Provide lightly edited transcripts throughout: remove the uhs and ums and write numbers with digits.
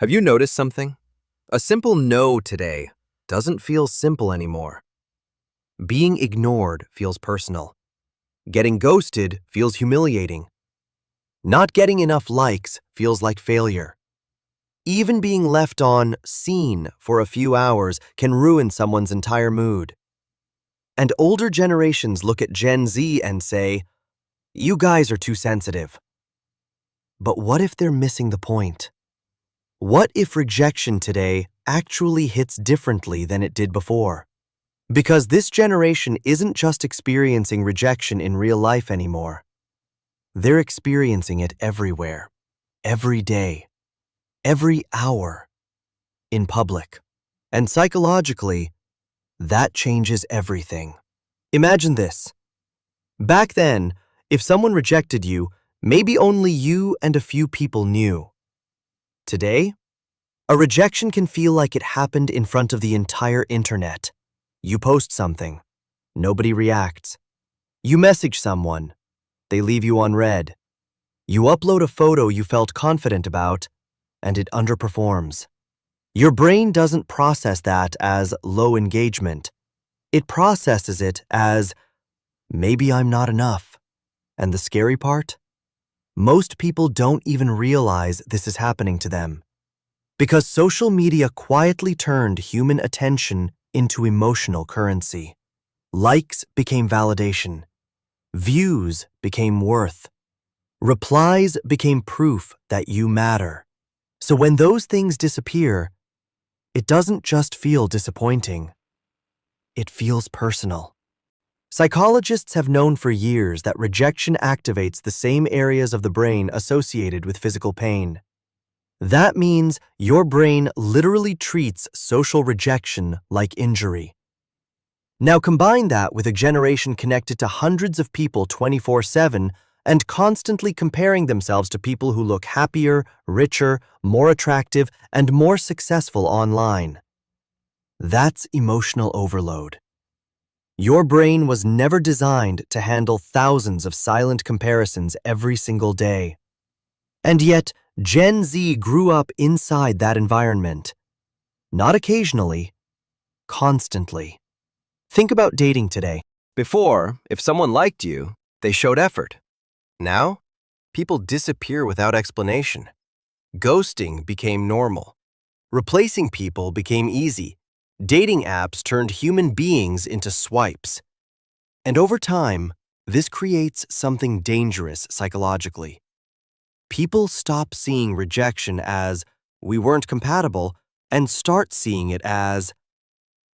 Have you noticed something? A simple no today doesn't feel simple anymore. Being ignored feels personal. Getting ghosted feels humiliating. Not getting enough likes feels like failure. Even being left on seen for a few hours can ruin someone's entire mood. And older generations look at Gen Z and say, "You guys are too sensitive." But what if they're missing the point? What if rejection today actually hits differently than it did before? Because this generation isn't just experiencing rejection in real life anymore. They're experiencing it everywhere, every day, every hour, in public. And psychologically, that changes everything. Imagine this. Back then, if someone rejected you, maybe only you and a few people knew. Today, a rejection can feel like it happened in front of the entire internet. You post something, nobody reacts. You message someone, they leave you unread. You upload a photo you felt confident about, and it underperforms. Your brain doesn't process that as low engagement. It processes it as, maybe I'm not enough. And the scary part? Most people don't even realize this is happening to them. Because social media quietly turned human attention into emotional currency. Likes became validation. Views became worth. Replies became proof that you matter. So when those things disappear, it doesn't just feel disappointing. It feels personal. Psychologists have known for years that rejection activates the same areas of the brain associated with physical pain. That means your brain literally treats social rejection like injury. Now combine that with a generation connected to hundreds of people 24/7 and constantly comparing themselves to people who look happier, richer, more attractive, and more successful online. That's emotional overload. Your brain was never designed to handle thousands of silent comparisons every single day. And yet, Gen Z grew up inside that environment. Not occasionally, constantly. Think about dating today. Before, if someone liked you, they showed effort. Now, people disappear without explanation. Ghosting became normal. Replacing people became easy. Dating apps turned human beings into swipes. And over time, this creates something dangerous psychologically. People stop seeing rejection as, "we weren't compatible," and start seeing it as,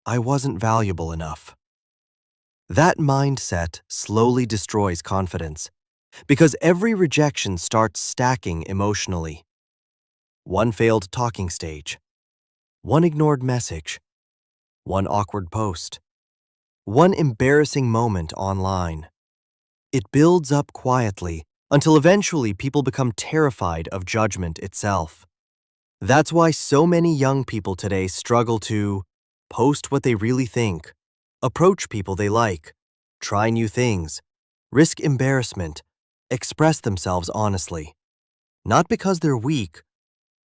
"I wasn't valuable enough." That mindset slowly destroys confidence, because every rejection starts stacking emotionally. One failed talking stage, one ignored message, one awkward post, one embarrassing moment online. It builds up quietly until eventually people become terrified of judgment itself. That's why so many young people today struggle to post what they really think, approach people they like, try new things, risk embarrassment, express themselves honestly. Not because they're weak,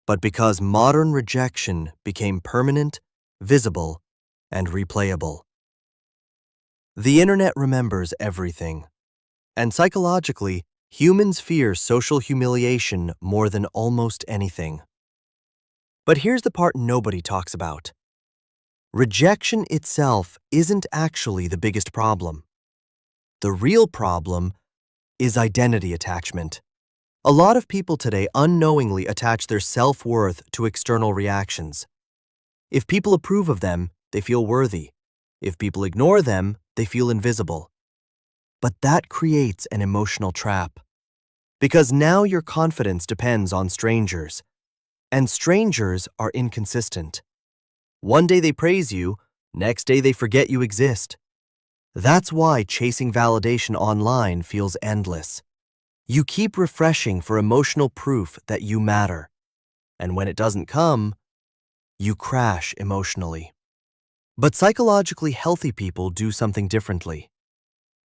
but because modern rejection became permanent, visible, and replayable. The internet remembers everything, and psychologically, humans fear social humiliation more than almost anything. But here's the part nobody talks about. Rejection itself isn't actually the biggest problem. The real problem is identity attachment. A lot of people today unknowingly attach their self-worth to external reactions. If people approve of them, they feel worthy. If people ignore them, they feel invisible. But that creates an emotional trap. Because now your confidence depends on strangers. And strangers are inconsistent. One day they praise you, next day they forget you exist. That's why chasing validation online feels endless. You keep refreshing for emotional proof that you matter. And when it doesn't come, you crash emotionally. But psychologically healthy people do something differently.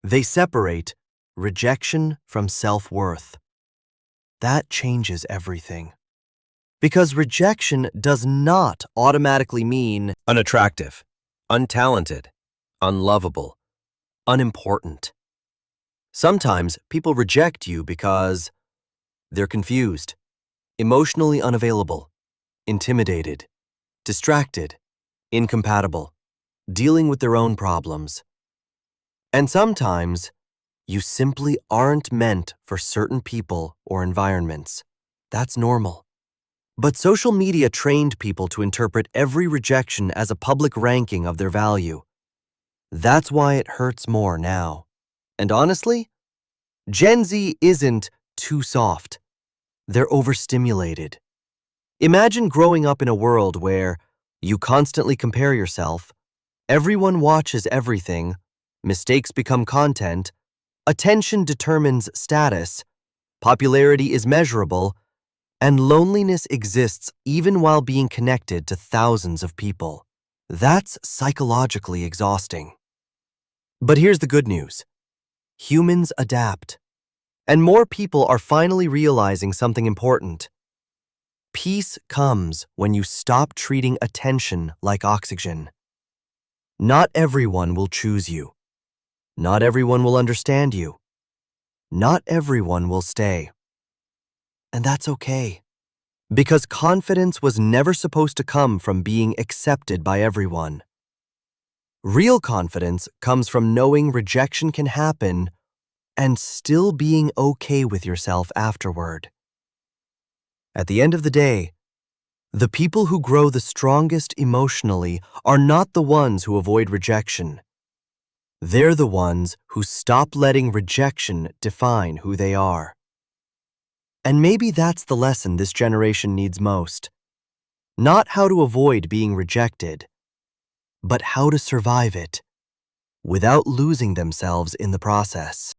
They separate rejection from self-worth. That changes everything. Because rejection does not automatically mean unattractive, untalented, unlovable, unimportant. Sometimes people reject you because they're confused, emotionally unavailable, intimidated, distracted, incompatible, dealing with their own problems. And sometimes you simply aren't meant for certain people or environments. That's normal. But social media trained people to interpret every rejection as a public ranking of their value. That's why it hurts more now. And honestly, Gen Z isn't too soft. They're overstimulated. Imagine growing up in a world where you constantly compare yourself, everyone watches everything, mistakes become content, attention determines status, popularity is measurable, and loneliness exists even while being connected to thousands of people. That's psychologically exhausting. But here's the good news. Humans adapt. And more people are finally realizing something important. Peace comes when you stop treating attention like oxygen. Not everyone will choose you. Not everyone will understand you. Not everyone will stay. And that's okay. Because confidence was never supposed to come from being accepted by everyone. Real confidence comes from knowing rejection can happen and still being okay with yourself afterward. At the end of the day, the people who grow the strongest emotionally are not the ones who avoid rejection. They're the ones who stop letting rejection define who they are. And maybe that's the lesson this generation needs most. Not how to avoid being rejected, but how to survive it without losing themselves in the process.